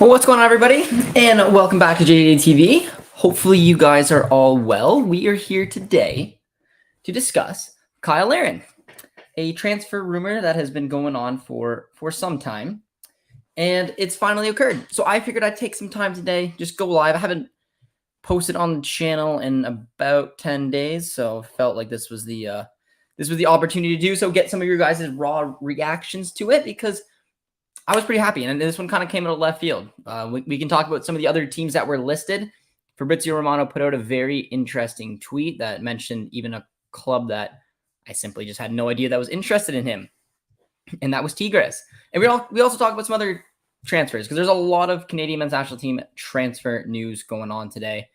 Well, what's going on, everybody? And welcome back to JDA TV. Hopefully you guys are all well. We are here today to discuss Cyle Larin, a transfer rumor that has been going on for some time, and it's finally occurred. So I figured I'd take some time today, just go live. I haven't posted on the channel in about 10 days, so felt like this was the opportunity to do so, get some of your guys' raw reactions to it, because I was pretty happy, and this one kind of came out of left field. We can talk about some of the other teams that were listed. Fabrizio Romano put out a very interesting tweet that mentioned even a club that I simply just had no idea that was interested in him, and that was Tigres. And we also talked about some other transfers, because there's a lot of Canadian men's national team transfer news going on today.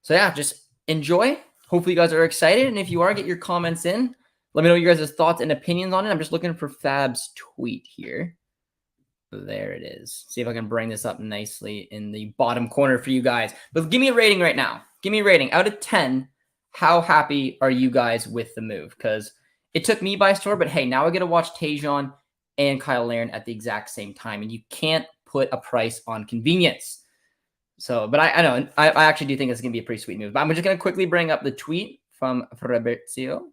So yeah, just enjoy. Hopefully you guys are excited, and if you are, get your comments in. Let me know your guys' thoughts and opinions on it. I'm just looking for Fab's tweet here. There it is. See if I can bring this up nicely in the bottom corner for you guys. But give me a rating right now. Give me a rating. Out of 10, how happy are you guys with the move? Because it took me by storm, but hey, now I get to watch Tajon and Cyle Larin at the exact same time, and you can't put a price on convenience. So, but I know, I actually do think it's going to be a pretty sweet move. But I'm just going to quickly bring up the tweet from Fabrizio.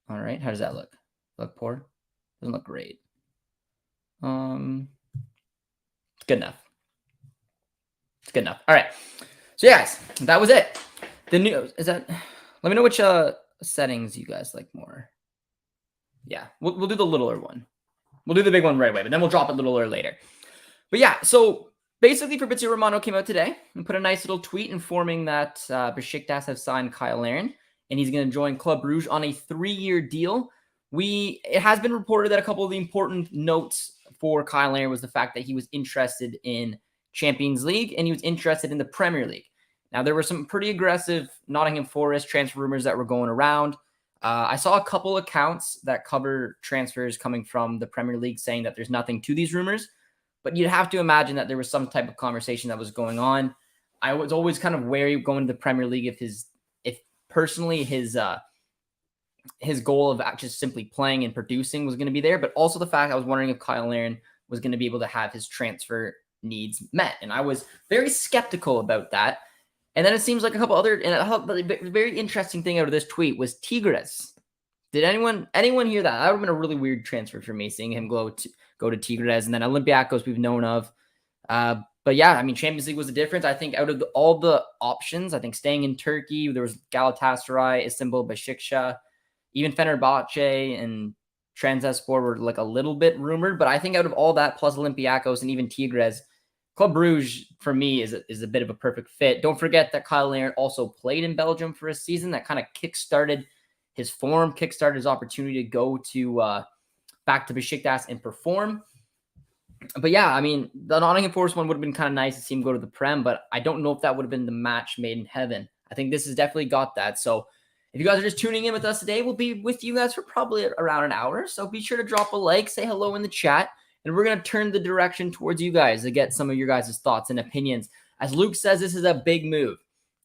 All right, how does that look? Look poor? Doesn't look great. It's good enough. It's good enough. All right. So yeah, guys, that was it. The new is that. Let me know which settings you guys like more. Yeah, we'll do the littler one. We'll do the big one right away, but then we'll drop it littler later. But yeah, so basically, Fabrizio Romano came out today and put a nice little tweet informing that Besiktas have signed Cyle Larin, and he's going to join Club Brugge on a 3-year deal. It has been reported that a couple of the important notes for Cyle Larin was the fact that he was interested in Champions League and he was interested in the Premier League. Now, there were some pretty aggressive Nottingham Forest transfer rumors that were going around. I saw a couple accounts that cover transfers coming from the Premier League saying that there's nothing to these rumors, but you'd have to imagine that there was some type of conversation that was going on. I was always kind of wary going to the Premier League if personally his goal of just simply playing and producing was going to be there, but also the fact I was wondering if Cyle Larin was going to be able to have his transfer needs met. And I was very skeptical about that. And then it seems like a couple other, and a very interesting thing out of this tweet was Tigres. Did anyone hear that? That would have been a really weird transfer for me, seeing him go to Tigres, and then Olympiacos we've known of. But yeah, I mean, Champions League was the difference. I think out of all the options, I think staying in Turkey, there was Galatasaray, Istanbul, Besiktas, even Fenerbahce and Trabzonspor were like a little bit rumored, but I think out of all that, plus Olympiacos and even Tigres, Club Brugge for me is a bit of a perfect fit. Don't forget that Cyle Larin also played in Belgium for a season. That kind of kickstarted his form, kickstarted his opportunity to go to back to Besiktas and perform. But yeah, I mean, the Nottingham Forest one would have been kind of nice to see him go to the Prem, but I don't know if that would have been the match made in heaven. I think this has definitely got that. So if you guys are just tuning in with us today, we'll be with you guys for probably around an hour. So be sure to drop a like, say hello in the chat, and we're going to turn the direction towards you guys to get some of your guys' thoughts and opinions. As Luke says, this is a big move,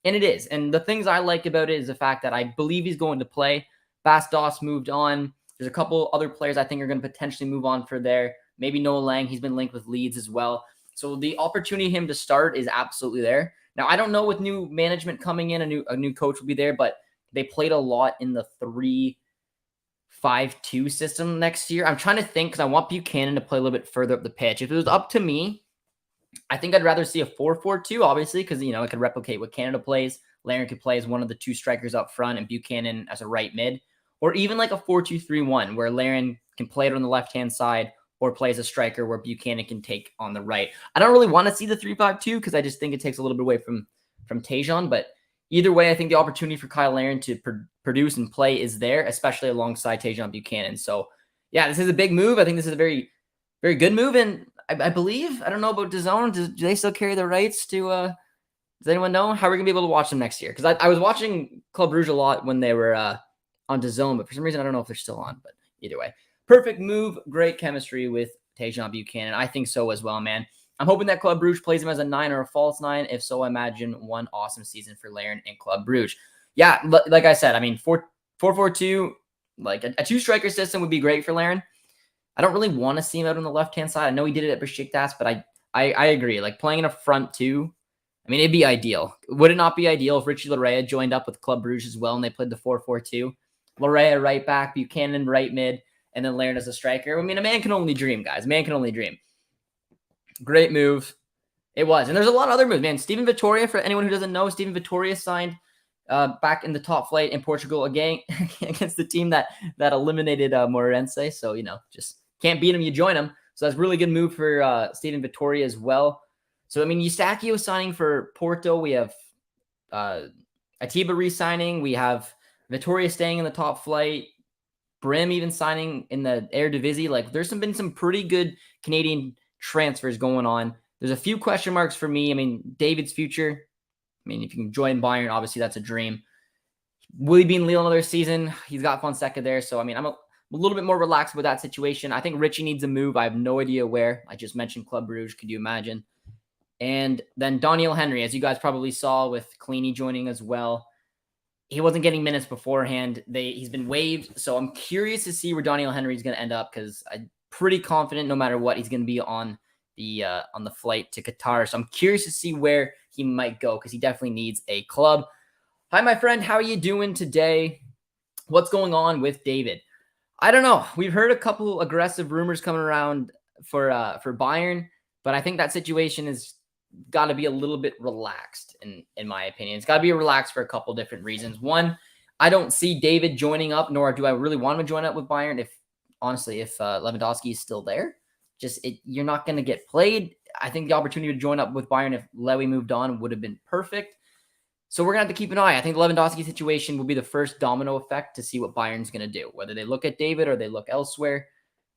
and it is. And the things I like about it is the fact that I believe he's going to play. Bastos moved on. There's a couple other players I think are going to potentially move on for there. Maybe Noah Lang. He's been linked with Leeds as well. So the opportunity for him to start is absolutely there. Now, I don't know with new management coming in, a new coach will be there, but they played a lot in the 3-5-2 system next year. I'm trying to think because I want Buchanan to play a little bit further up the pitch. If it was up to me, I think I'd rather see a 4-4-2, obviously, because, you know, it could replicate what Canada plays. Larin could play as one of the two strikers up front and Buchanan as a right mid. Or even like a 4-2-3-1 where Larin can play it on the left-hand side or play as a striker where Buchanan can take on the right. I don't really want to see the 3-5-2 because I just think it takes a little bit away from Tajon, but either way, I think the opportunity for Cyle Larin to produce and play is there, especially alongside Tajon Buchanan. So, yeah, this is a big move. I think this is a very, very good move. And I believe, I don't know about DAZN. Do they still carry the rights to, does anyone know? How are we going to be able to watch them next year? Because I was watching Club Brugge a lot when they were on DAZN, but for some reason, I don't know if they're still on. But either way, perfect move. Great chemistry with Tajon Buchanan. I think so as well, man. I'm hoping that Club Brugge plays him as a 9 or a false 9. If so, I imagine one awesome season for Larin and Club Brugge. Yeah, like I said, I mean, 4-4-2, like a two-striker system would be great for Larin. I don't really want to see him out on the left-hand side. I know he did it at Besiktas, but I agree. Like playing in a front two, I mean, it'd be ideal. Would it not be ideal if Richie Larin joined up with Club Brugge as well and they played the 4-4-2? Larin right back, Buchanan right mid, and then Larin as a striker. I mean, a man can only dream, guys. A man can only dream. Great move. It was. And there's a lot of other moves, man. Steven Vitória, for anyone who doesn't know, Steven Vitória signed back in the top flight in Portugal again against the team that eliminated Moreirense. So, just can't beat him. You join him. So that's a really good move for Steven Vitória as well. So, I mean, Eustáquio signing for Porto. We have Atiba re-signing. We have Vitória staying in the top flight. Brim even signing in the Eredivisie. Like, there's been some pretty good Canadian transfers going on. There's a few question marks for me. I mean, David's future. I mean, if you can join Bayern, obviously that's a dream. Will he be in Lille another season? He's got Fonseca there. So, I mean, I'm a little bit more relaxed with that situation. I think Richie needs a move. I have no idea where. I just mentioned Club Brugge. Could you imagine? And then Daniel Henry, as you guys probably saw with Cleany joining as well. He wasn't getting minutes beforehand. He's been waived. So I'm curious to see where Daniel Henry is going to end up because I'm pretty confident no matter what, he's going to be on the flight to Qatar. So I'm curious to see where he might go because he definitely needs a club. Hi, my friend. How are you doing today? What's going on with David? I don't know. We've heard a couple aggressive rumors coming around for Bayern, but I think that situation has got to be a little bit relaxed in my opinion. It's got to be relaxed for a couple different reasons. One, I don't see David joining up, nor do I really want him to join up with Bayern if Lewandowski is still there. You're not going to get played. I think the opportunity to join up with Bayern if Lewy moved on would have been perfect. So we're going to have to keep an eye. I think the Lewandowski situation will be the first domino effect to see what Bayern's going to do. Whether they look at David or they look elsewhere,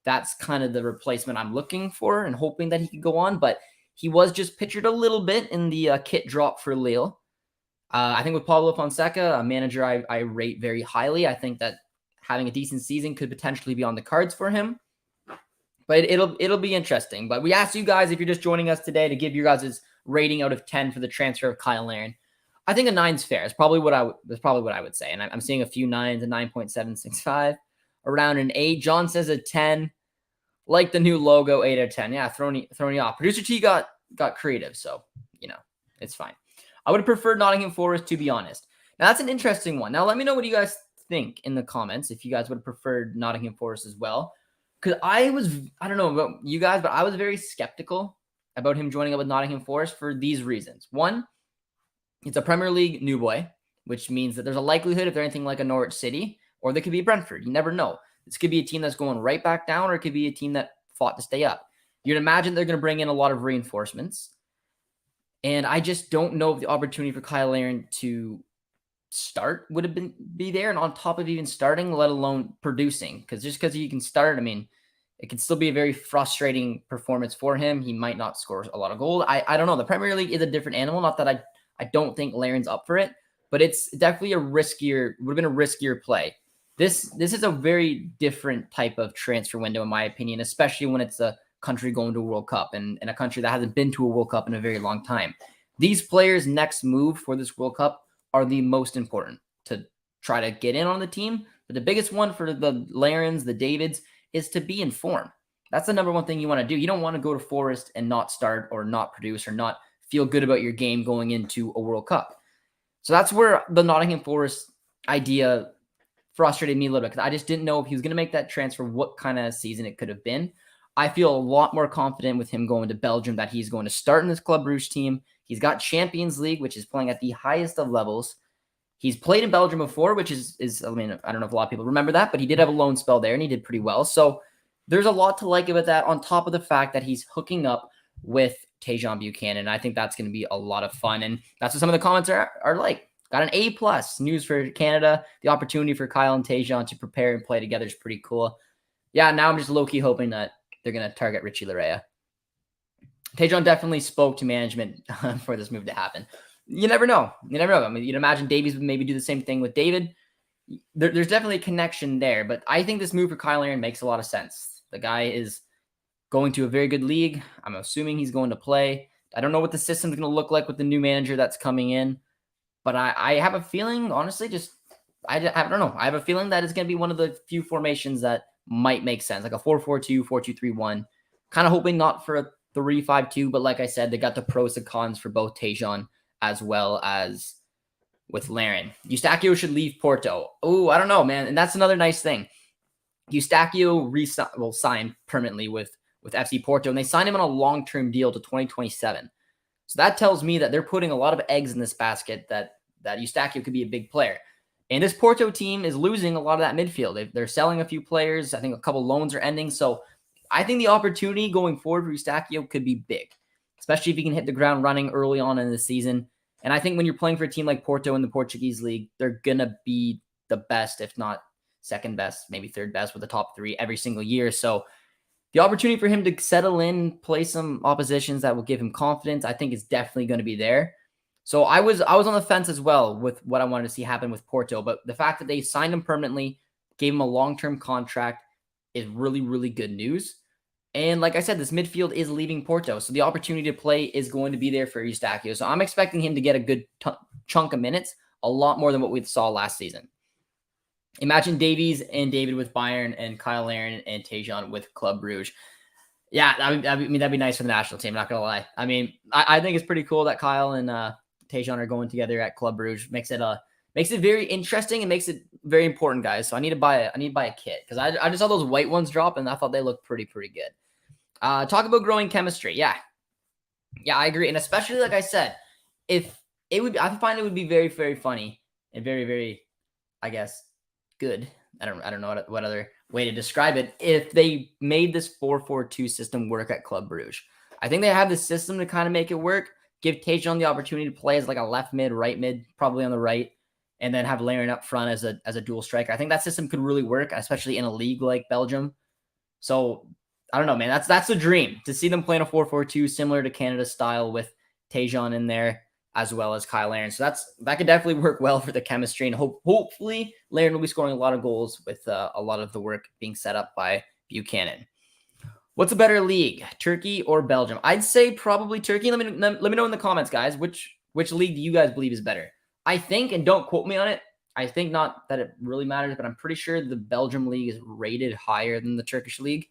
that's kind of the replacement I'm looking for and hoping that he could go on. But he was just pictured a little bit in the kit drop for Lille. I think with Pablo Fonseca, a manager I rate very highly, I think that having a decent season could potentially be on the cards for him. But it'll be interesting. But we asked you guys, if you're just joining us today, to give your guys' rating out of 10 for the transfer of Cyle Larin. I think a 9's fair. It's probably what I would say. And I'm seeing a few 9s, a 9.765, around an 8. John says a 10. Like the new logo, 8 out of 10. Yeah, throwing you off. Producer T got creative, so it's fine. I would have preferred Nottingham Forest, to be honest. Now that's an interesting one. Now let me know what you guys think in the comments if you guys would have preferred Nottingham Forest as well. Because I don't know about you guys, but I was very skeptical about him joining up with Nottingham Forest for these reasons. One, it's a Premier League new boy, which means that there's a likelihood if they're anything like a Norwich City, or they could be Brentford. You never know. This could be a team that's going right back down, or it could be a team that fought to stay up. You'd imagine they're going to bring in a lot of reinforcements. And I just don't know if the opportunity for Cyle Larin to start would have be there. And on top of even starting, let alone producing. Because just because you can start, I mean, it can still be a very frustrating performance for him. He might not score a lot of goals. I don't know. The Premier League is a different animal. Not that I don't think Larin's up for it, but it's definitely would have been a riskier play. This is a very different type of transfer window, in my opinion, especially when it's a country going to a World Cup and a country that hasn't been to a World Cup in a very long time. These players' next move for this World Cup are the most important to try to get in on the team. But the biggest one for the Larins, the Davids, is to be in form. That's the number one thing you want to do. You don't want to go to Forest and not start or not produce or not feel good about your game going into a World Cup. So that's where the Nottingham Forest idea frustrated me a little bit because I just didn't know if he was going to make that transfer, what kind of season it could have been. I feel a lot more confident with him going to Belgium that he's going to start in this Club Brugge team. He's got Champions League, which is playing at the highest of levels. He's played in Belgium before, which is I mean, I don't know if a lot of people remember that, but he did have a loan spell there and he did pretty well. So there's a lot to like about that on top of the fact that he's hooking up with Tajon Buchanan. I think that's going to be a lot of fun. And that's what some of the comments are like. Got an A+. News for Canada. The opportunity for Cyle and Tajon to prepare and play together is pretty cool. Yeah, now I'm just low-key hoping that they're going to target Richie Larin. Tajon definitely spoke to management for this move to happen. You never know. I mean, you'd imagine Davies would maybe do the same thing with David. There's definitely a connection there, but I think this move for Cyle Larin makes a lot of sense. The guy is going to a very good league. I'm assuming he's going to play. I don't know what the system's going to look like with the new manager that's coming in. But I have a feeling, honestly, I don't know. I have a feeling that it's going to be one of the few formations that might make sense, like a 4-4-2, 4-2-3-1. Kind of hoping not for 3-5-2, but like I said, they got the pros and cons for both Tajon as well as with Larin. Eustachio should leave Porto. Oh, I don't know, man. And that's another nice thing. Eustachio signed permanently with FC Porto, and they signed him on a long-term deal to 2027. So that tells me that they're putting a lot of eggs in this basket that Eustachio could be a big player. And this Porto team is losing a lot of that midfield. They're selling a few players. I think a couple loans are ending. So I think the opportunity going forward for Eustachio could be big, especially if he can hit the ground running early on in the season. And I think when you're playing for a team like Porto in the Portuguese league, they're going to be the best, if not second best, maybe third best with the top 3 every single year. So the opportunity for him to settle in, play some oppositions that will give him confidence, I think is definitely going to be there. So I was on the fence as well with what I wanted to see happen with Porto, but the fact that they signed him permanently, gave him a long-term contract is really, really good news. And like I said, this midfield is leaving Porto, so the opportunity to play is going to be there for Eustachio. So I'm expecting him to get a good chunk of minutes, a lot more than what we saw last season. Imagine Davies and David with Bayern and Cyle Larin and Tajon with Club Brugge. Yeah, that'd be nice for the national team, not going to lie. I mean, I think it's pretty cool that Cyle and Tajon are going together at Club Brugge. Makes it very interesting and makes it very important, guys. So I need to buy a kit because I just saw those white ones drop and I thought they looked pretty good. Talk about growing chemistry. Yeah, I agree, and especially like I said, I find it would be very, very funny and very, very, I guess, good. I don't know what other way to describe it. If they made this 4-4-2 system work at Club Brugge, I think they have the system to kind of make it work. Give Tajon the opportunity to play as like a left mid, right mid, probably on the right, and then have Larin up front as a dual striker. I think that system could really work, especially in a league like Belgium. So I don't know, man. That's the dream to see them playing a 4-4-2 similar to Canada style with Tajon in there as well as Cyle Larin. So that could definitely work well for the chemistry, and hopefully Larin will be scoring a lot of goals with a lot of the work being set up by Buchanan. What's a better league, Turkey or Belgium? I'd say probably Turkey. Let me know in the comments, guys. Which league do you guys believe is better? I think, and don't quote me on it, I think not that it really matters, but I'm pretty sure the Belgium league is rated higher than the Turkish league.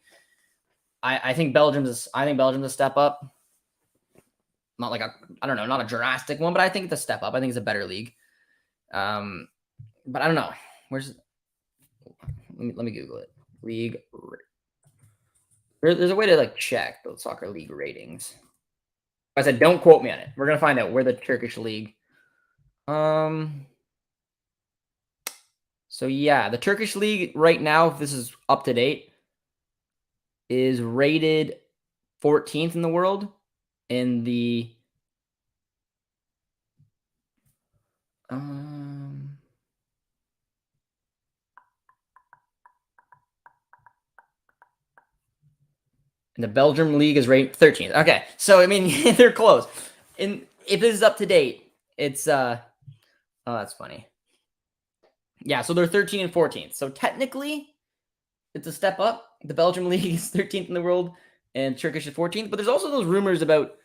I think Belgium's a step up. Not like not a drastic one, but I think it's a step up. I think it's a better league. But I don't know. Let me Google it. League. There's a way to like check those soccer league ratings. I said, don't quote me on it. We're gonna find out where the Turkish league. So yeah, the Turkish league right now, if this is up to date, is rated 14th in the world in the Belgium league is rated 13th. Okay, so I mean they're close. And if this is up to date, it's oh, that's funny. Yeah, so they're 13th and 14th. So technically, it's a step up. The Belgium league is 13th in the world, and Turkish is 14th. But there's also those rumors about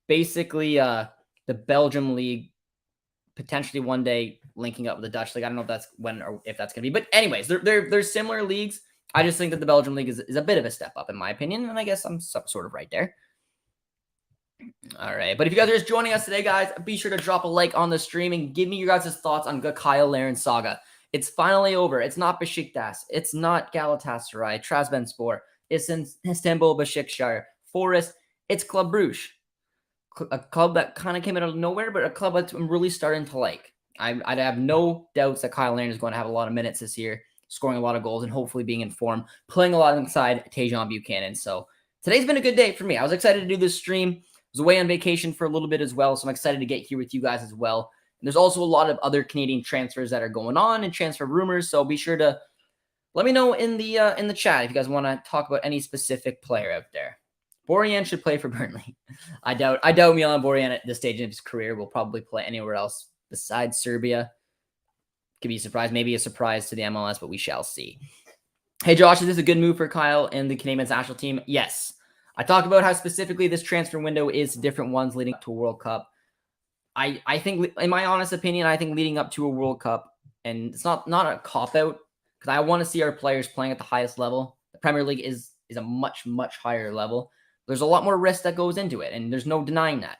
basically the Belgium league potentially one day linking up with the Dutch league. I don't know if that's when or if that's going to be. But anyways, they're similar leagues. I just think that the Belgium league is a bit of a step up in my opinion, and I guess I'm sort of right there. All right, but if you guys are just joining us today, guys, be sure to drop a like on the stream and give me your guys' thoughts on the Cyle Larin saga. It's finally over. It's not Besiktas. It's not Galatasaray, Trabzonspor. It's in Istanbul, Besiktas, Forest. It's Club Brugge, a club that kind of came out of nowhere, but a club that I'm really starting to like. I have no doubts that Cyle Larin is going to have a lot of minutes this year, scoring a lot of goals, and hopefully being in form, playing a lot inside Tajon Buchanan. So today's been a good day for me. I was excited to do this stream. I was away on vacation for a little bit as well, so I'm excited to get here with you guys as well. And there's also a lot of other Canadian transfers that are going on and transfer rumors, so be sure to let me know in the chat if you guys want to talk about any specific player out there. Borjan should play for Burnley. I doubt Milan Borjan at this stage of his career will probably play anywhere else besides Serbia. Could be a surprise, maybe a surprise to the MLS, but we shall see. Hey, Josh, is this a good move for Cyle and the Canadian national team? Yes. I talked about how specifically this transfer window is different ones leading up to a World Cup. I think, in my honest opinion, I think leading up to a World Cup, and it's not a cop-out, because I want to see our players playing at the highest level. The Premier League is a much, much higher level. There's a lot more risk that goes into it, and there's no denying that.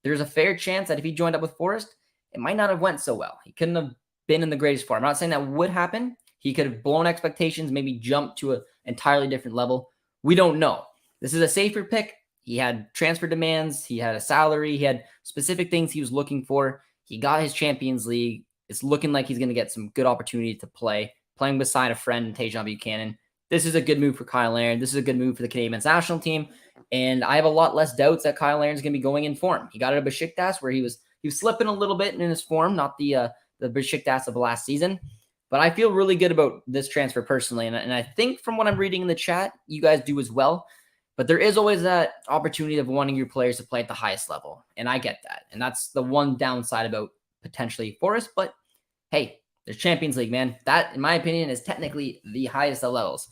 There's a fair chance that if he joined up with Forrest, it might not have went so well. He couldn't have been in the greatest form. I'm not saying that would happen. He could have blown expectations, maybe jumped to an entirely different level. We don't know. This is a safer pick. He had transfer demands. He had a salary. He had specific things he was looking for. He got his Champions League. It's looking like he's going to get some good opportunity to play, playing beside a friend, Tajon Buchanan. This is a good move for Cyle Larin. This is a good move for the Canadian men's national team. And I have a lot less doubts that Cyle Larin is going to be going in form. He got out of Besiktas where he was slipping a little bit in his form, not the Besiktas of last season. But I feel really good about this transfer personally. And I think from what I'm reading in the chat, you guys do as well. But there is always that opportunity of wanting your players to play at the highest level. And I get that. And that's the one downside about potentially Forrest. But hey, there's Champions League, man. That, in my opinion, is technically the highest of levels.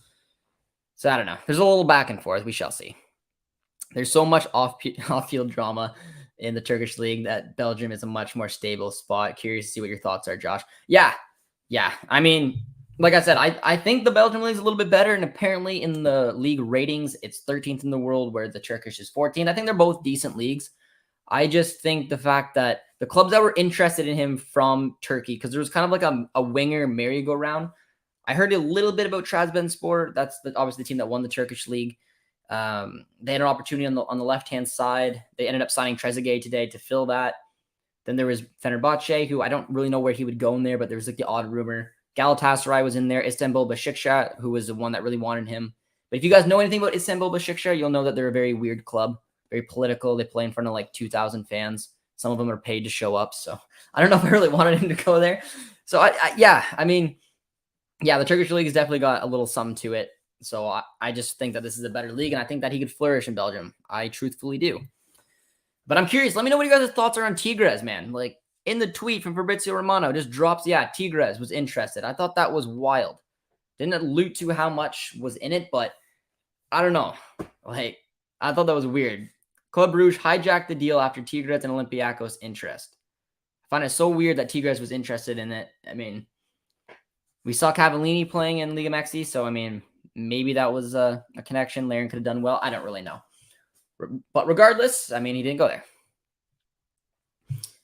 So I don't know. There's a little back and forth. We shall see. There's so much off-field drama in the Turkish league that Belgium is a much more stable spot. Curious to see what your thoughts are, Josh. Yeah. I mean, like I said, I think the Belgian league is a little bit better, and apparently in the league ratings, it's 13th in the world, where the Turkish is 14th. I think they're both decent leagues. I just think the fact that the clubs that were interested in him from Turkey, because there was kind of like a winger merry-go-round. I heard a little bit about Trabzonspor. That's obviously the team that won the Turkish league. They had an opportunity on the left-hand side. They ended up signing Trezeguet today to fill that. Then there was Fenerbahce, who I don't really know where he would go in there, but there was like the odd rumor. Galatasaray was in there. Istanbul Besiktas, who was the one that really wanted him. But if you guys know anything about Istanbul Besiktas, you'll know that they're a very weird club, very political. They play in front of like 2,000 fans. Some of them are paid to show up. So I don't know if I really wanted him to go there. So I mean, the Turkish league has definitely got a little something to it. So I just think that this is a better league, and I think that he could flourish in Belgium. I truthfully do. But I'm curious. Let me know what you guys' thoughts are on Tigres, man. Like, in the tweet from Fabrizio Romano, just drops, Tigres was interested. I thought that was wild. Didn't allude to how much was in it, but I don't know. Like, I thought that was weird. Club Brugge hijacked the deal after Tigres and Olympiacos interest. I find it so weird that Tigres was interested in it. I mean, we saw Cavallini playing in Liga MX, so, I mean, maybe that was a connection. Larin could have done well. I don't really know. But regardless, I mean, he didn't go there.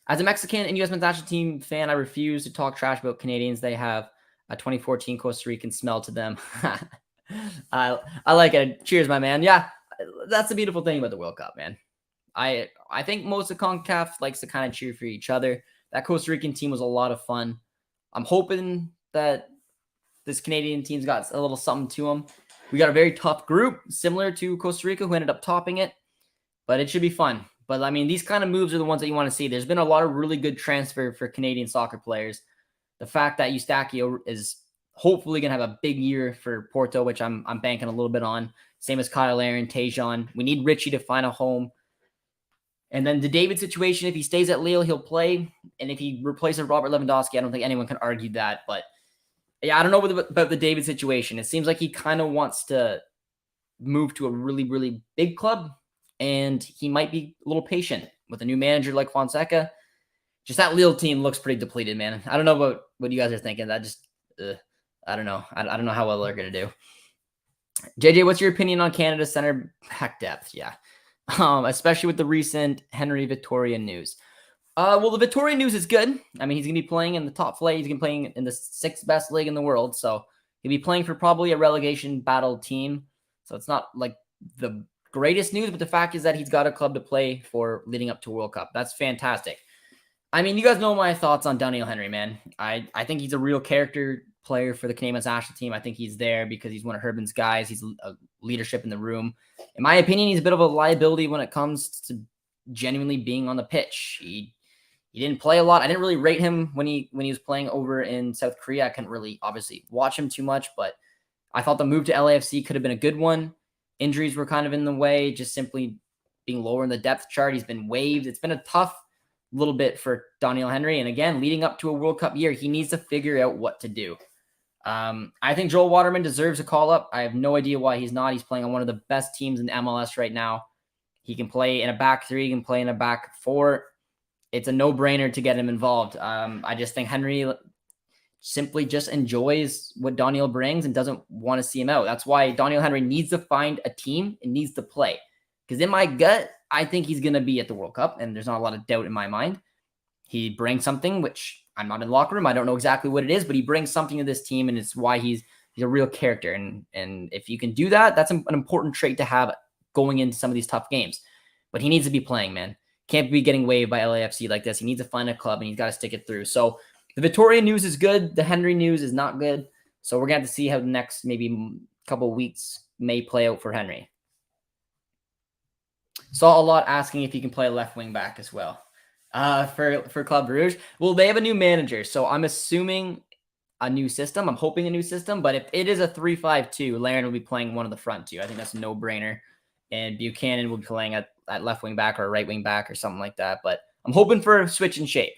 As a Mexican and U.S. men's national team fan, I refuse to talk trash about Canadians. They have a 2014 Costa Rican smell to them. I like it. Cheers, my man. Yeah, that's the beautiful thing about the World Cup, man. I think most of CONCACAF likes to kind of cheer for each other. That Costa Rican team was a lot of fun. I'm hoping that this Canadian team's got a little something to them. We got a very tough group, similar to Costa Rica, who ended up topping it. But it should be fun. But, I mean, these kind of moves are the ones that you want to see. There's been a lot of really good transfer for Canadian soccer players. The fact that Eustachio is hopefully going to have a big year for Porto, which I'm banking a little bit on. Same as Cyle Larin, Tajon. We need Richie to find a home. And then the David situation, if he stays at Lille, he'll play. And if he replaces Robert Lewandowski, I don't think anyone can argue that. But, yeah, I don't know about the David situation. It seems like he kind of wants to move to a really, really big club. And he might be a little patient with a new manager like Fonseca. Just that Lille team looks pretty depleted, man. I don't know about what you guys are thinking. That just, I don't know. I don't know how well they're going to do. JJ, what's your opinion on Canada's center back depth? Yeah. Especially with the recent Henry Victoria news. Well, the Victoria news is good. I mean, he's going to be playing in the top flight. He's going to be playing in the 6th best league in the world. So he'll be playing for probably a relegation battle team. So it's not like the greatest news, but the fact is that he's got a club to play for leading up to World Cup. That's fantastic. I mean, you guys know my thoughts on Daniel Henry, man. I think he's a real character player for the Canadian national team. I think he's there because he's one of Herbin's guys. He's a leadership in the room. In my opinion, he's a bit of a liability when it comes to genuinely being on the pitch. He didn't play a lot. I didn't really rate him when he was playing over in South Korea. I couldn't really obviously watch him too much, but I thought the move to LAFC could have been a good one. Injuries were kind of in the way, just simply being lower in the depth chart. He's been waived. It's been a tough little bit for Daniel Henry. And again, leading up to a World Cup year, he needs to figure out what to do. I think Joel Waterman deserves a call up. I have no idea why he's not. He's playing on one of the best teams in MLS right now. He can play in a back 3, he can play in a back 4. It's a no-brainer to get him involved. I just think Henry simply just enjoys what Daniel brings and doesn't want to see him out. That's why Daniel Henry needs to find a team and needs to play. Because in my gut, I think he's going to be at the World Cup, and there's not a lot of doubt in my mind. He brings something, which I'm not in the locker room. I don't know exactly what it is, but he brings something to this team, and it's why he's a real character. And if you can do that, that's an important trait to have going into some of these tough games. But he needs to be playing, man. Can't be getting waived by LAFC like this. He needs to find a club, and he's got to stick it through. So the Victoria news is good. The Henry news is not good. So we're going to have to see how the next maybe couple of weeks may play out for Henry. Saw a lot asking if he can play left wing back as well. For Club Brugge. Well, they have a new manager, so I'm assuming a new system. I'm hoping a new system, but if it is a 3-5-2, Larin will be playing one of the front two. I think that's a no-brainer. And Buchanan will be playing at left wing back or right wing back or something like that. But I'm hoping for a switch in shape.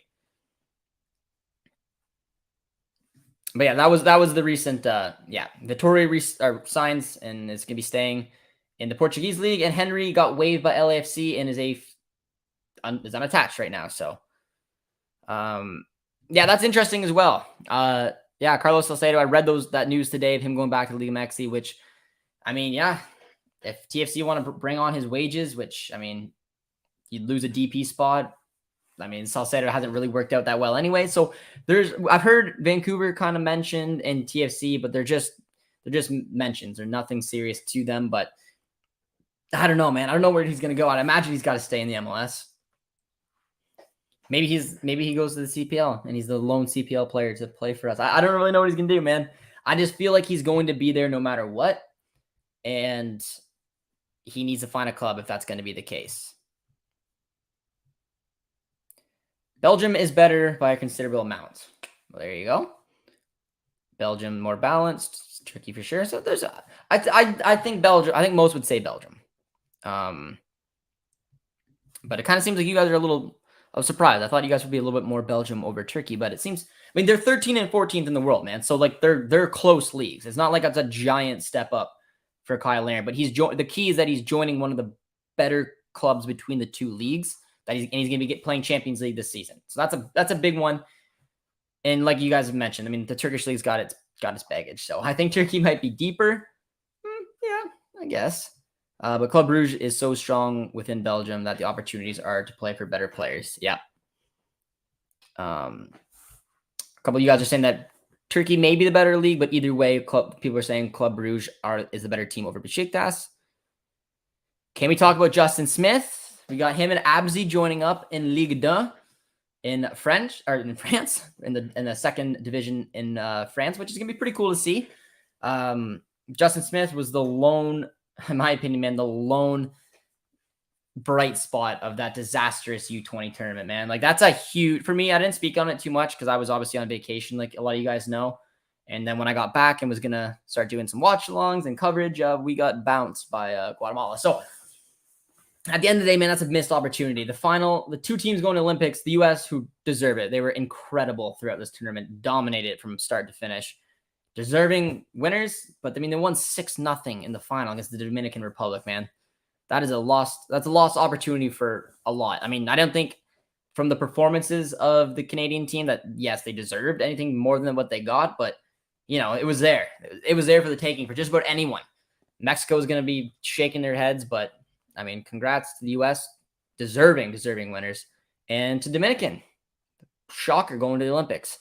But yeah, that was the recent Vittoria signs and is gonna be staying in the Portuguese league. And Henry got waived by LAFC and is unattached right now. So yeah, that's interesting as well. Yeah, Carlos Salcedo, I read that news today of him going back to Liga MX, which, I mean, yeah, if TFC want to bring on his wages, which, I mean, you'd lose a DP spot. I mean, Salcedo hasn't really worked out that well anyway. So I've heard Vancouver kind of mentioned and TFC, but they're just mentions. There's nothing serious to them. But I don't know, man. I don't know where he's going to go. I imagine he's got to stay in the MLS. Maybe he goes to the CPL and he's the lone CPL player to play for us. I don't really know what he's going to do, man. I just feel like he's going to be there no matter what. And he needs to find a club if that's going to be the case. Belgium is better by a considerable amount. Well, there you go. Belgium more balanced. It's tricky for sure. So I think Belgium. I think most would say Belgium. But it kind of seems like you guys are a little. I was surprised. I thought you guys would be a little bit more Belgium over Turkey, but it seems. I mean, they're 13 and 14th in the world, man. So like they're close leagues. It's not like it's a giant step up for Cyle Larin, but the key is that he's joining one of the better clubs between the two leagues. He's going to be playing Champions League this season. So that's a big one. And like you guys have mentioned, I mean, the Turkish league's got its baggage. So I think Turkey might be deeper. Yeah, I guess. But Club Brugge is so strong within Belgium that the opportunities are to play for better players. Yeah. A couple of you guys are saying that Turkey may be the better league, but either way, people are saying Club Brugge is the better team over Besiktas. Can we talk about Justin Smith? We got him and Abzi joining up in Ligue 2 in France, in the second division in France, which is gonna be pretty cool to see. Justin Smith was the lone, in my opinion, man, the lone bright spot of that disastrous U20 tournament, man. Like that's a huge for me. I didn't speak on it too much because I was obviously on vacation, like a lot of you guys know. And then when I got back and was gonna start doing some watch-alongs and coverage, we got bounced by Guatemala. So at the end of the day, man, that's a missed opportunity. The two teams going to Olympics, the U.S., who deserve it. They were incredible throughout this tournament, dominated it from start to finish. Deserving winners, but I mean, they won 6-0 in the final against the Dominican Republic, man. That's a lost opportunity for a lot. I mean, I don't think from the performances of the Canadian team that, yes, they deserved anything more than what they got, but, you know, it was there. It was there for the taking for just about anyone. Mexico is going to be shaking their heads, but I mean, congrats to the U.S. deserving winners, and to Dominican, shocker going to the Olympics.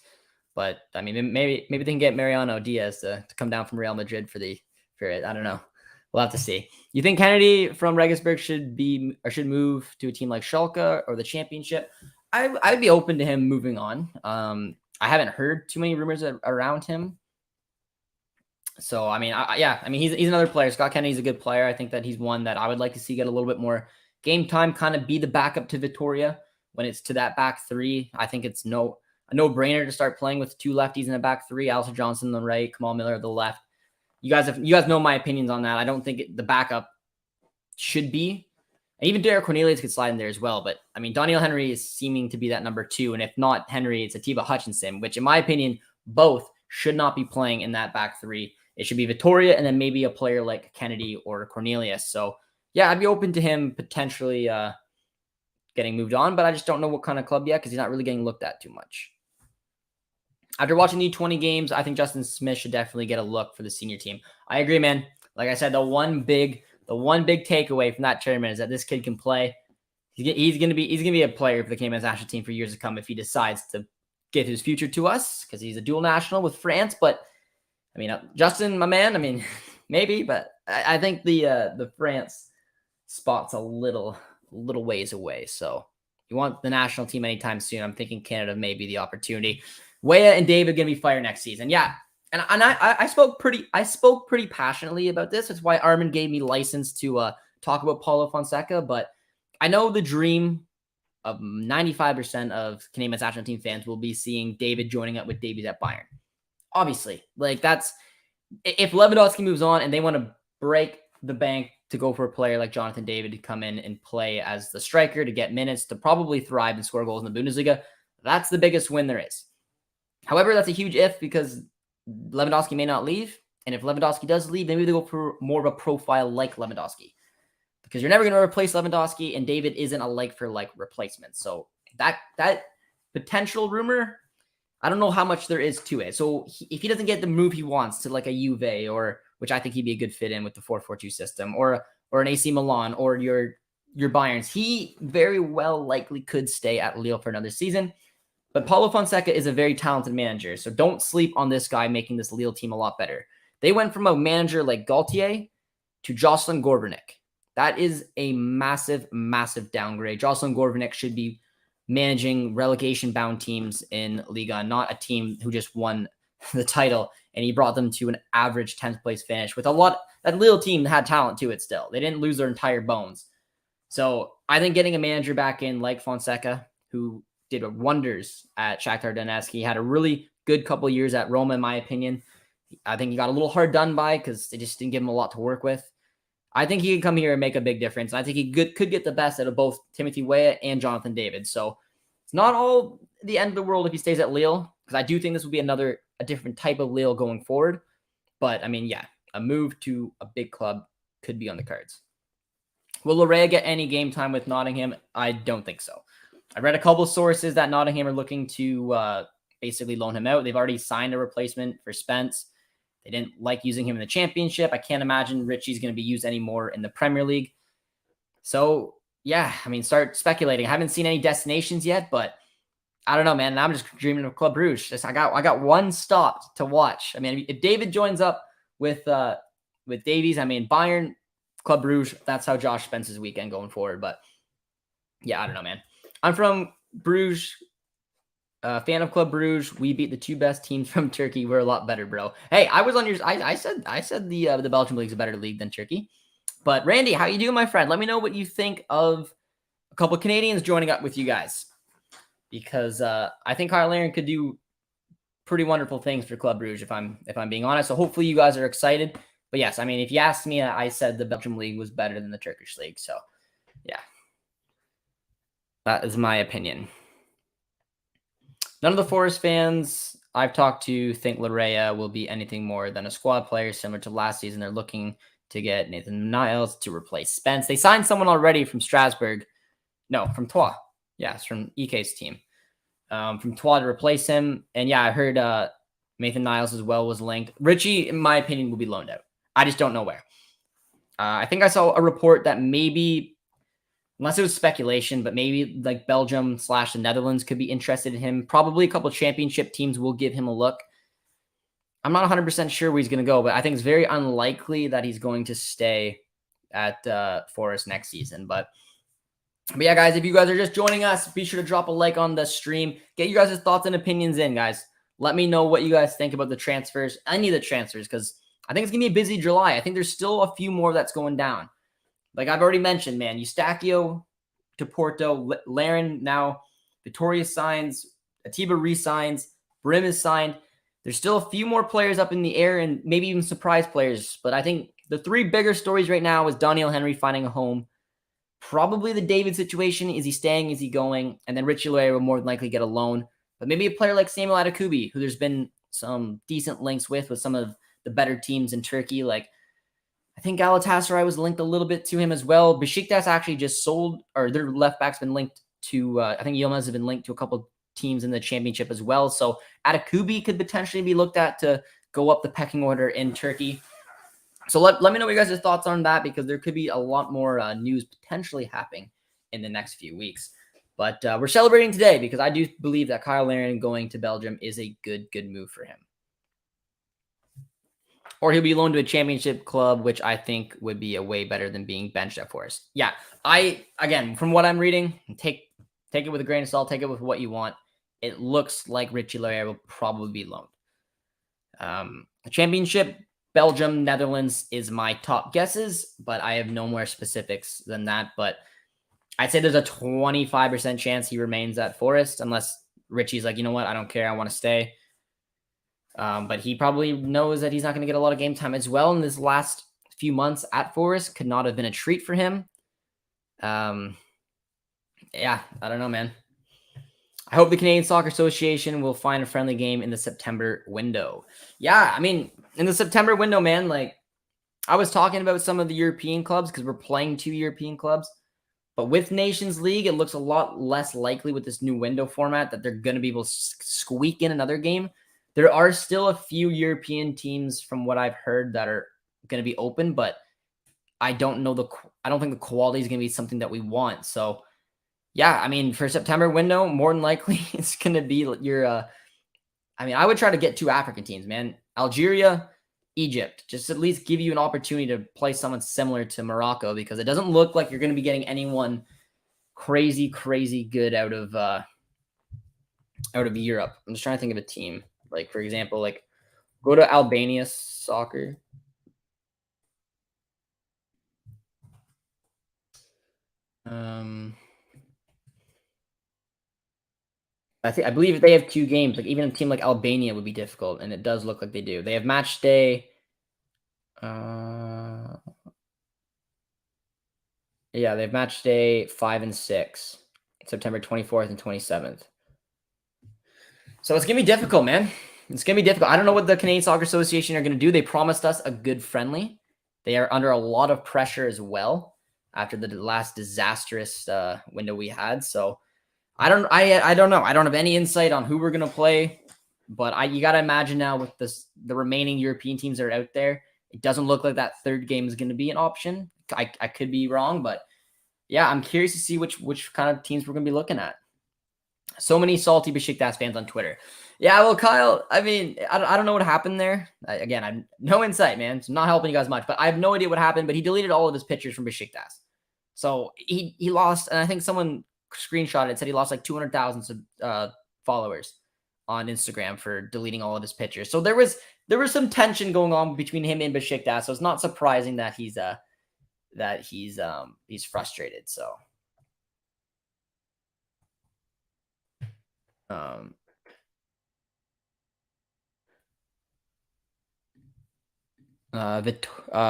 But I mean, maybe they can get Mariano Diaz to come down from Real Madrid for it. I don't know. We'll have to see. You think Kennedy from Regensburg should move to a team like Schalke or the Championship? I'd be open to him moving on. I haven't heard too many rumors around him. So, I mean, he's another player. Scott Kennedy's a good player. I think that he's one that I would like to see get a little bit more game time, kind of be the backup to Vittoria when it's to that back three. I think it's a no-brainer to start playing with two lefties in a back three, Alistair Johnson on the right, Kamal Miller on the left. You guys know my opinions on that. I don't think the backup should be. And even Derek Cornelius could slide in there as well. But, I mean, Daniel Henry is seeming to be that number two. And if not Henry, it's Atiba Hutchinson, which in my opinion, both should not be playing in that back three. It should be Vittoria and then maybe a player like Kennedy or Cornelius. So, yeah, I'd be open to him potentially getting moved on, but I just don't know what kind of club yet because he's not really getting looked at too much. After watching the U20 games, I think Justin Smith should definitely get a look for the senior team. I agree, man. Like I said, the one big the one big takeaway from that tournament is that this kid can play. He's gonna be a player for the CanMNT national team for years to come if he decides to give his future to us, because he's a dual national with France. But I mean, Justin, my man, I mean, maybe, but I think the France spot's a little ways away. So you want the national team anytime soon, I'm thinking Canada may be the opportunity. Weah and David gonna be fire next season. Yeah. And I spoke pretty passionately about this. That's why Armin gave me license to talk about Paulo Fonseca. But I know the dream of 95% of Canadian national team fans will be seeing David joining up with Davies at Bayern. Obviously, like that's if Lewandowski moves on and they want to break the bank to go for a player like Jonathan David to come in and play as the striker to get minutes to probably thrive and score goals in the Bundesliga, that's the biggest win there is. However, that's a huge if, because Lewandowski may not leave. And if Lewandowski does leave, maybe they go for more of a profile like Lewandowski, because you're never going to replace Lewandowski, and David isn't a like-for-like replacement. So that potential rumor, I don't know how much there is to it. So if he doesn't get the move he wants to like a Juve, or which I think he'd be a good fit in with the 4-4-2 system, or an AC Milan, or your Bayerns, he very well likely could stay at Lille for another season. But Paulo Fonseca is a very talented manager, so don't sleep on this guy making this Lille team a lot better. They went from a manager like Gaultier to Jocelyn Gourvenic. That is a massive, massive downgrade. Jocelyn Gourvenic should be managing relegation-bound teams in Liga, not a team who just won the title, and he brought them to an average 10th place finish with a lot. That Lille team had talent to it still. They didn't lose their entire bones. So I think getting a manager back in like Fonseca, who did wonders at Shakhtar Donetsk. He had a really good couple of years at Roma, in my opinion. I think he got a little hard done by because they just didn't give him a lot to work with. I think he could come here and make a big difference. And I think he could get the best out of both Timothy Weah and Jonathan David. So it's not all the end of the world if he stays at Lille, because I do think this will be a different type of Lille going forward. But I mean, yeah, a move to a big club could be on the cards. Will Larin get any game time with Nottingham? I don't think so. I read a couple of sources that Nottingham are looking to basically loan him out. They've already signed a replacement for Spence. They didn't like using him in the championship. I can't imagine Richie's going to be used anymore in the Premier League. So, yeah, I mean, start speculating. I haven't seen any destinations yet, but I don't know, man. I'm just dreaming of Club Brugge. I got one stop to watch. I mean, if David joins up with Davies, I mean, Bayern, Club Brugge, that's how Josh spends his weekend going forward. But, yeah, I don't know, man. I'm from Bruges, fan of Club Brugge. We beat the two best teams from Turkey. We're a lot better, bro. Hey, I was on yours. I said the Belgian league's a better league than Turkey. But Randy, how you doing, my friend? Let me know what you think of a couple of Canadians joining up with you guys, because I think Cyle Larin could do pretty wonderful things for Club Brugge, if I'm being honest. So hopefully you guys are excited. But yes, I mean, if you asked me, I said the Belgian league was better than the Turkish league. So yeah. That is my opinion. None of the Forest fans I've talked to think Larin will be anything more than a squad player similar to last season. They're looking to get Nathan Niles to replace Spence. They signed someone already from Strasbourg. No, from Troyes. Yeah, it's from EK's team. From Troyes to replace him. And yeah, I heard Nathan Niles as well was linked. Richie, in my opinion, will be loaned out. I just don't know where. I think I saw a report that maybe, unless it was speculation, but maybe like Belgium / the Netherlands could be interested in him. Probably a couple of championship teams will give him a look. I'm not 100% sure where he's going to go, but I think it's very unlikely that he's going to stay at Forest next season. But yeah, guys, if you guys are just joining us, be sure to drop a like on the stream. Get you guys' thoughts and opinions in, guys. Let me know what you guys think about the transfers. Any of the transfers, because I think it's going to be a busy July. I think there's still a few more that's going down. Like I've already mentioned, man, Eustachio to Porto, Larin now, Vittoria signs, Atiba re-signs, Brim is signed. There's still a few more players up in the air and maybe even surprise players. But I think the three bigger stories right now is Daniel Henry finding a home. Probably the David situation. Is he staying? Is he going? And then Richie Larin will more than likely get a loan. But maybe a player like Samuel Adekubi, who there's been some decent links with some of the better teams in Turkey. Like I think Galatasaray was linked a little bit to him as well. Besiktas actually just sold, or their left back's been linked to, I think Yilmaz has been linked to a couple teams in the championship as well. So Adekubi could potentially be looked at to go up the pecking order in Turkey. So let me know what you guys' thoughts on that, because there could be a lot more news potentially happening in the next few weeks. But we're celebrating today because I do believe that Cyle Larin going to Belgium is a good move for him. Or he'll be loaned to a championship club, which I think would be a way better than being benched at Forest. Yeah, again, from what I'm reading, take it with a grain of salt, take it with what you want. It looks like Richie Lair will probably be loaned. Championship, Belgium, Netherlands is my top guesses, but I have no more specifics than that. But I'd say there's a 25% chance he remains at Forest, unless Richie's like, you know what, I don't care, I want to stay. But he probably knows that he's not going to get a lot of game time as well. In this last few months at Forest could not have been a treat for him. Yeah, I don't know, man. I hope the Canadian Soccer Association will find a friendly game in the September window. Yeah, I mean, in the September window, man, like I was talking about some of the European clubs because we're playing 2 European clubs. But with Nations League, it looks a lot less likely with this new window format that they're going to be able to squeak in another game. There are still a few European teams, from what I've heard, that are going to be open, but I don't think the quality is going to be something that we want. So, yeah, I mean, for September window, more than likely it's going to be your. I mean, I would try to get 2 African teams, man. Algeria, Egypt, just at least give you an opportunity to play someone similar to Morocco, because it doesn't look like you're going to be getting anyone crazy good out of Europe. I'm just trying to think of a team. Like, for example, like go to Albania soccer. I believe they have 2 games. Like even a team like Albania would be difficult, and it does look like they do. They have match day. Yeah, they have match day 5 and 6, September 24th and 27th. So it's gonna be difficult, man. It's gonna be difficult. I don't know what the Canadian Soccer Association are gonna do. They promised us a good friendly. They are under a lot of pressure as well after the last disastrous window we had. So I don't know. I don't have any insight on who we're gonna play, but you gotta imagine now with the remaining European teams that are out there, it doesn't look like that third game is gonna be an option. I could be wrong, but yeah, I'm curious to see which kind of teams we're gonna be looking at. So many salty Besiktas fans on Twitter. Yeah, well, Kyle, I mean, I don't know what happened there. Again, I'm no insight, man. It's not helping you guys much, but I have no idea what happened. But he deleted all of his pictures from Besiktas. So he lost, and I think someone screenshot it, said he lost like 200,000 followers on Instagram for deleting all of his pictures. So there was some tension going on between him and Besiktas. So it's not surprising that he's frustrated. So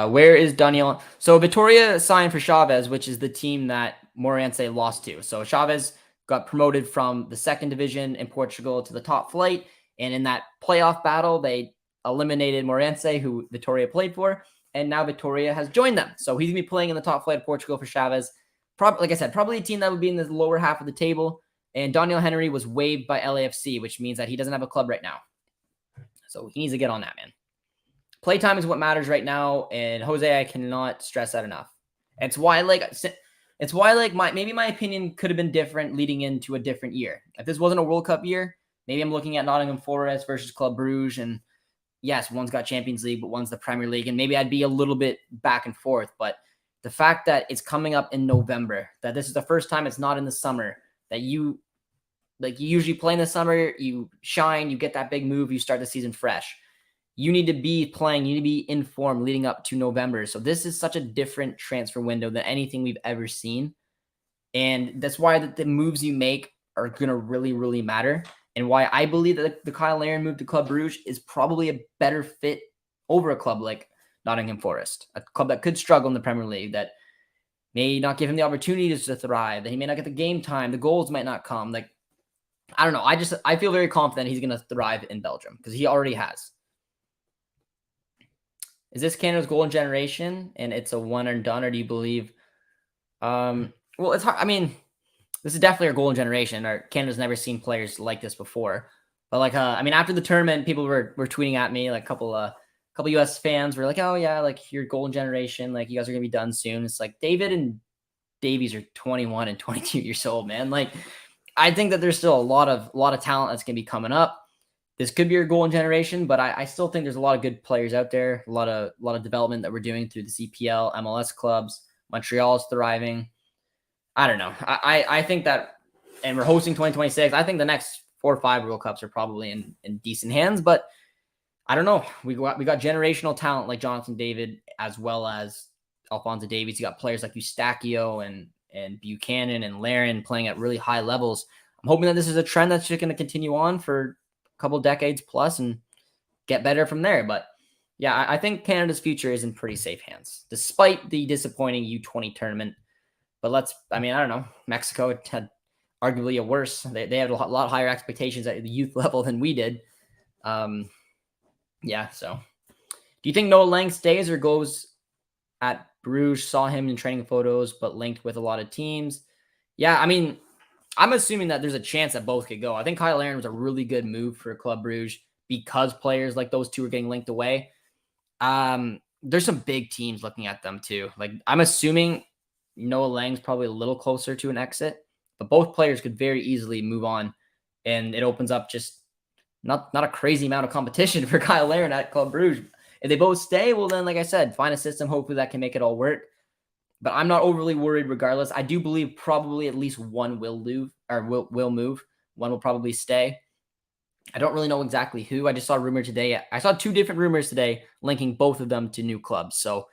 where is Daniel? So Vitoria signed for Chavez, which is the team that Moreirense lost to. So Chavez got promoted from the 2nd division in Portugal to the top flight, and in that playoff battle, they eliminated Moreirense, who Vitoria played for, and now Vitoria has joined them. So he's gonna be playing in the top flight of Portugal for Chavez. Like I said, probably a team that would be in the lower half of the table. And Daniel Henry was waived by LAFC, which means that he doesn't have a club right now. So he needs to get on that, man. Playtime is what matters right now, and Jose, I cannot stress that enough. It's why maybe my opinion could have been different leading into a different year. If this wasn't a World Cup year, maybe I'm looking at Nottingham Forest versus Club Brugge, and yes, one's got Champions League, but one's the Premier League, and maybe I'd be a little bit back and forth. But the fact that it's coming up in November, that this is the first time it's not in the summer, that you usually play in the summer, you shine, you get that big move, you start the season fresh. You need to be playing, you need to be informed leading up to November. So this is such a different transfer window than anything we've ever seen. And that's why the moves you make are going to really, really matter. And why I believe that the Cyle Larin move to Club Brugge is probably a better fit over a club like Nottingham Forest, a club that could struggle in the Premier League, that may not give him the opportunities to thrive, that he may not get the game time, the goals might not come. Like, I don't know. I feel very confident he's going to thrive in Belgium because he already has. Is this Canada's golden generation and it's a one and done, or do you believe? Well, it's hard. I mean, this is definitely our golden generation. Canada's never seen players like this before. But like, I mean, after the tournament, people were tweeting at me, like a couple couple US fans were like, oh yeah, like your golden generation, like you guys are gonna be done soon. It's like David and Davies are 21 and 22 years old, man. Like I think that there's still a lot of talent that's gonna be coming up. This could be your golden generation, but I still think there's a lot of good players out there. A lot of development that we're doing through the CPL, MLS clubs. Montreal is thriving. I don't know. I think that, and we're hosting 2026. I think the next 4 or 5 World Cups are probably in decent hands, but I don't know. We got generational talent like Jonathan David, as well as Alphonso Davies. You got players like Eustachio and Buchanan and Larin playing at really high levels. I'm hoping that this is a trend that's just going to continue on for a couple decades plus and get better from there. But yeah, I think Canada's future is in pretty safe hands, despite the disappointing U20 tournament. But I don't know. Mexico had arguably a worse. They had a lot higher expectations at the youth level than we did. Yeah, so do you think Noah Lang stays or goes at Bruges? Saw him in training photos, but linked with a lot of teams. Yeah, I mean, I'm assuming that there's a chance that both could go. I think Cyle Larin was a really good move for Club Brugge because players like those two are getting linked away. There's some big teams looking at them too. Like I'm assuming Noah Lang's probably a little closer to an exit, but both players could very easily move on, and it opens up just not a crazy amount of competition for Cyle Larin at Club Brugge. If they both stay, well then, like I said, find a system hopefully that can make it all work. But I'm not overly worried regardless. I do believe probably at least one will move. One will probably stay. I don't really know exactly who. I just saw a rumor today. I saw 2 different rumors today linking both of them to new clubs. So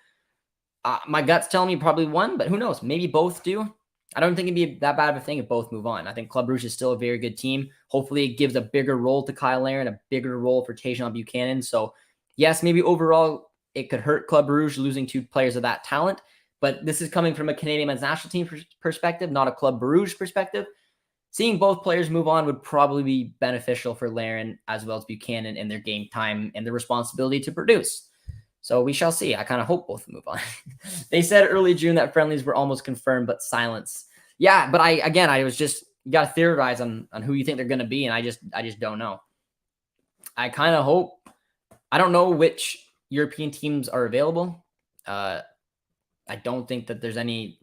my gut's telling me probably one, but who knows? Maybe both do. I don't think it'd be that bad of a thing if both move on. I think Club Brugge is still a very good team. Hopefully it gives a bigger role to Cyle Larin, a bigger role for Tajon Buchanan. So yes, maybe overall it could hurt Club Brugge losing 2 players of that talent. But this is coming from a Canadian men's national team perspective, not a Club Brugge perspective. Seeing both players move on would probably be beneficial for Larin as well as Buchanan in their game time and the responsibility to produce. So we shall see. I kind of hope both move on. They said early June that friendlies were almost confirmed, but silence. Yeah, but I was just, you got to theorize on who you think they're going to be, and I just don't know. I kind of hope, I don't know which European teams are available. I don't think that there's any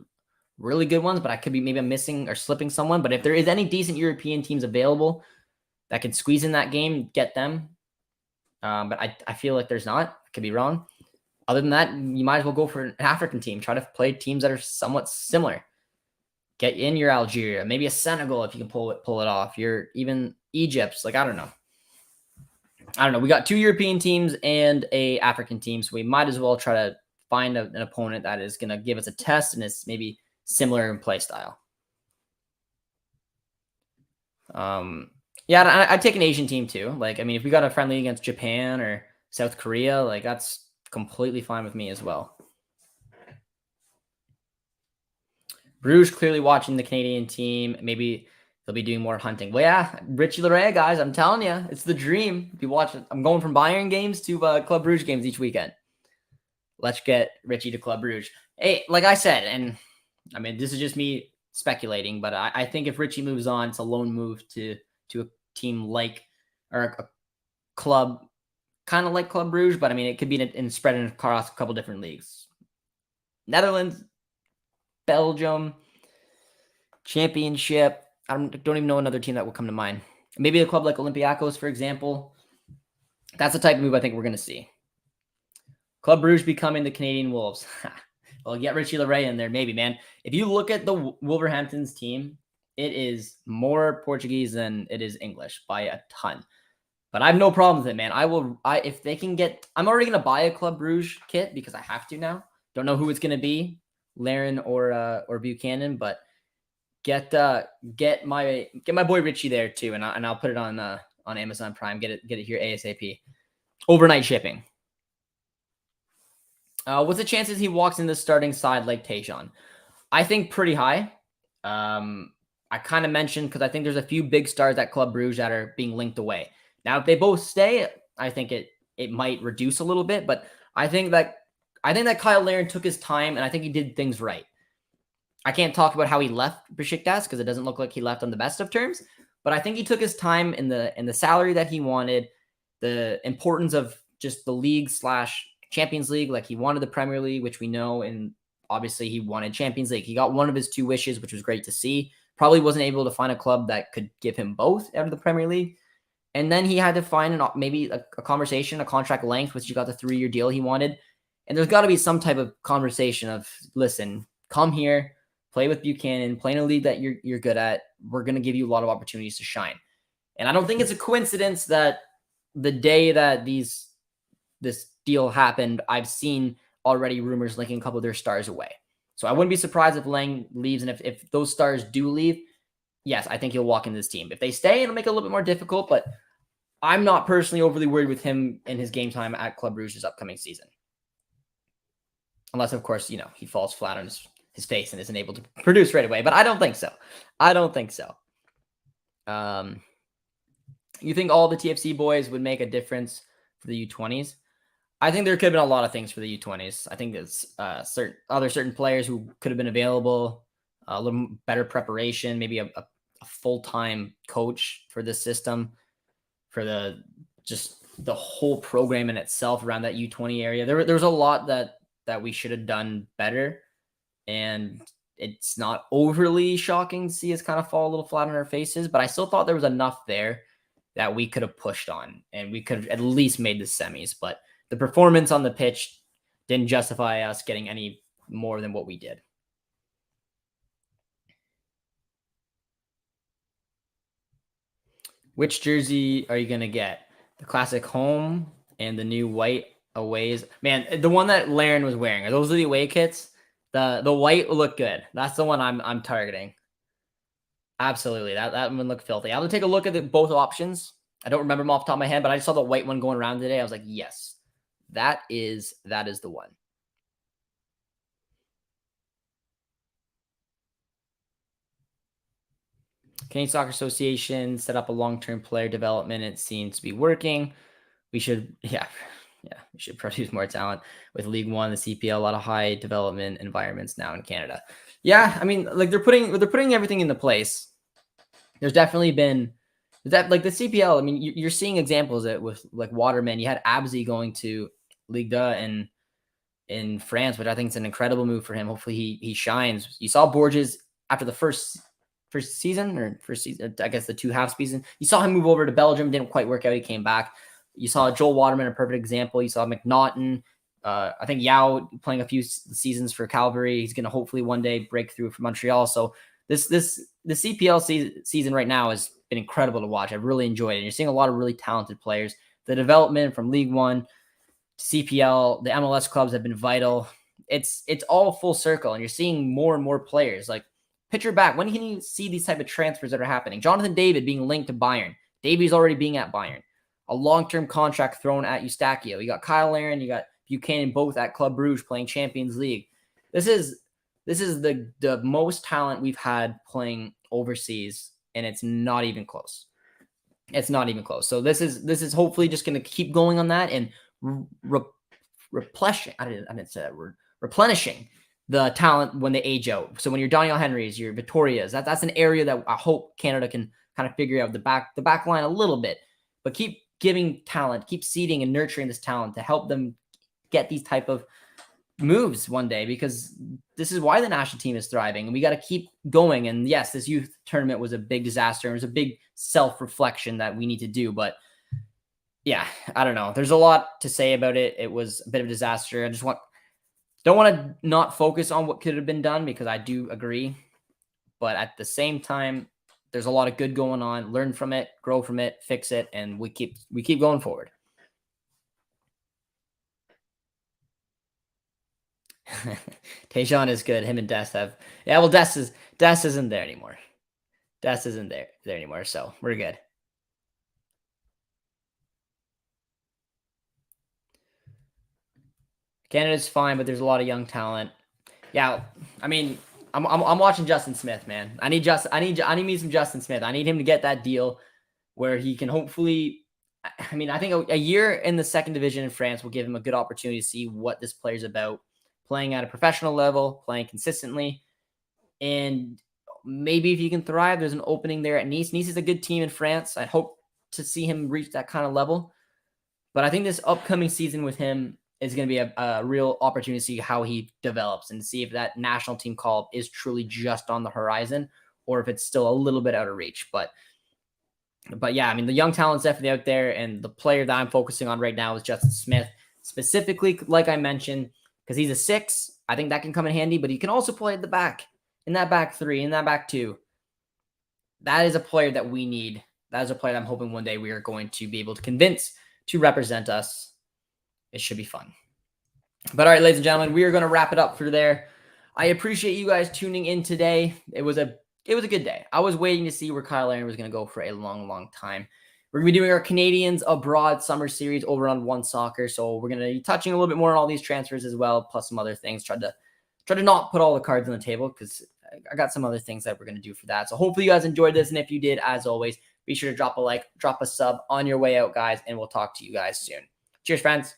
really good ones, but maybe I'm missing or slipping someone. But if there is any decent European teams available that can squeeze in that game, get them. But I feel like there's not. I could be wrong. Other than that, you might as well go for an African team. Try to play teams that are somewhat similar. Get in your Algeria, maybe a Senegal if you can pull it off. You're even Egypt's. Like I don't know. We got 2 European teams and a African team, so we might as well try to find an opponent that is going to give us a test and is maybe similar in play style. Yeah, I'd take an Asian team too. Like, I mean, if we got a friendly against Japan or South Korea, like that's completely fine with me as well. Bruges clearly watching the Canadian team. Maybe they'll be doing more hunting. Well, yeah, Richie Larin, guys, I'm telling you, it's the dream. Be watching. I'm going from Bayern games to Club Brugge games each weekend. Let's get Richie to Club Brugge. Hey, like I said, and I mean, this is just me speculating, but I think if Richie moves on, it's a loan move to a team like, or a club kind of like Club Brugge, but I mean, it could be in spread across a couple different leagues. Netherlands, Belgium, Championship. I don't even know another team that will come to mind. Maybe a club like Olympiacos, for example. That's the type of move I think we're going to see. Club Brugge becoming the Canadian Wolves. Well, get Richie Larin in there, maybe, man. If you look at the Wolverhampton's team, it is more Portuguese than it is English by a ton. But I have no problem with it, man. If they can get, I'm already going to buy a Club Brugge kit because I have to now. Don't know who it's going to be, Larin or Buchanan, but get my boy Richie there too, and I'll put it on Amazon Prime. Get it here ASAP. Overnight shipping. What's the chances he walks in the starting side like Tajon? I think pretty high. I kind of mentioned because I think there's a few big stars at Club Brugge that are being linked away. Now, if they both stay, I think it might reduce a little bit, but I think that Cyle Larin took his time and I think he did things right. I can't talk about how he left Besiktas because it doesn't look like he left on the best of terms, but I think he took his time in the salary that he wanted, the importance of just the league / Champions League. Like he wanted the Premier League, which we know, and obviously he wanted Champions League. He got one of his 2 wishes, which was great to see. Probably wasn't able to find a club that could give him both out of the Premier League. And then he had to find maybe a conversation, a contract length, which he got the 3-year deal he wanted. And there's got to be some type of conversation of, listen, come here, play with Buchanan, play in a league that you're good at. We're going to give you a lot of opportunities to shine. And I don't think it's a coincidence that the day that this deal happened, I've seen already rumors linking a couple of their stars away. So I wouldn't be surprised if Lang leaves. And if those stars do leave, yes, I think he'll walk into this team. If they stay, it'll make it a little bit more difficult, but I'm not personally overly worried with him in his game time at Club Brugge this upcoming season. Unless, of course, he falls flat on his face and isn't able to produce right away. But I don't think so. You think all the TFC boys would make a difference for the U20s? I think there could have been a lot of things for the U20s. I think there's certain players who could have been available, a little better preparation, maybe a full-time coach for this system, for the whole program in itself around that U20 area. There was a lot that we should have done better, and it's not overly shocking to see us kind of fall a little flat on our faces, but I still thought there was enough there that we could have pushed on, and we could have at least made the semis, but the performance on the pitch didn't justify us getting any more than what we did. Which jersey are you going to get? The classic home and the new white aways? Man, the one that Larin was wearing, are those the away kits? The white will look good. That's the one I'm targeting. Absolutely. That one looked filthy. I'm going to take a look at both options. I don't remember them off the top of my head, but I just saw the white one going around today. I was like, yes, that is the one. Canadian Soccer Association set up a long-term player development. It seems to be working. We should, we should produce more talent with League One, the CPL, a lot of high development environments now in Canada. Yeah, I mean, like they're putting everything into place. There's definitely been that, like the CPL. I mean, you're seeing examples of it with like Waterman. You had Abzi going to Ligue 2 in France, which I think is an incredible move for him. Hopefully he shines. You saw Borges after the first season, I guess the 2 half season. You saw him move over to Belgium, didn't quite work out. He came back. You saw Joel Waterman, a perfect example. You saw McNaughton. I think Yao playing a few seasons for Calgary. He's going to hopefully one day break through for Montreal. So the CPL season right now has been incredible to watch. I've really enjoyed it. You're seeing a lot of really talented players. The development from League One to CPL, the MLS clubs have been vital. It's all full circle, and you're seeing more and more players. Like, picture back, when can you see these type of transfers that are happening? Jonathan David being linked to Bayern. Davies already being at Bayern. A long-term contract thrown at Eustachio. You got Cyle Larin, you got Buchanan, both at Club Brugge playing Champions League. This is the most talent we've had playing overseas, and it's not even close. It's not even close. So this is hopefully just going to keep going on that and replenishing. I didn't say that word. Replenishing the talent when they age out. So when you're Daniel Henrys, your Victorias, that's an area that I hope Canada can kind of figure out the back line a little bit, but keep giving talent, keep seeding and nurturing this talent to help them get these type of moves one day, because this is why the national team is thriving, and we got to keep going. And yes, this youth tournament was a big disaster. It was a big self-reflection that we need to do, but yeah, I don't know. There's a lot to say about it. It was a bit of a disaster. I don't want to not focus on what could have been done, because I do agree, but at the same time, there's a lot of good going on. Learn from it, grow from it, fix it, and we keep going forward. Tajon is good. Him and Des have. Yeah, well, Des isn't there anymore. Des isn't there anymore, so we're good. Canada's fine, but there's a lot of young talent. Yeah, I mean, I'm watching Justin Smith, man. I need me some Justin Smith. I need him to get that deal where he can hopefully. I mean, I think a year in the second division in France will give him a good opportunity to see what this player's about, playing at a professional level, playing consistently, and maybe if he can thrive, there's an opening there at Nice. Nice is a good team in France. I hope to see him reach that kind of level. But I think this upcoming season with him is going to be a real opportunity to see how he develops and see if that national team call is truly just on the horizon or if it's still a little bit out of reach. But yeah, I mean, the young talent's definitely out there, and the player that I'm focusing on right now is Justin Smith, specifically, like I mentioned, because he's a 6. I think that can come in handy, but he can also play at the back, in that back 3, in that back 2. That is a player that we need. That is a player that I'm hoping one day we are going to be able to convince to represent us. It should be fun. But all right, ladies and gentlemen, we are going to wrap it up for there. I appreciate you guys tuning in today. It was a good day. I was waiting to see where Cyle Larin was going to go for a long, long time. We're going to be doing our Canadians Abroad Summer Series over on One Soccer. So we're going to be touching a little bit more on all these transfers as well, plus some other things. Try to not put all the cards on the table because I got some other things that we're going to do for that. So hopefully you guys enjoyed this. And if you did, as always, be sure to drop a like, drop a sub on your way out, guys. And we'll talk to you guys soon. Cheers, friends.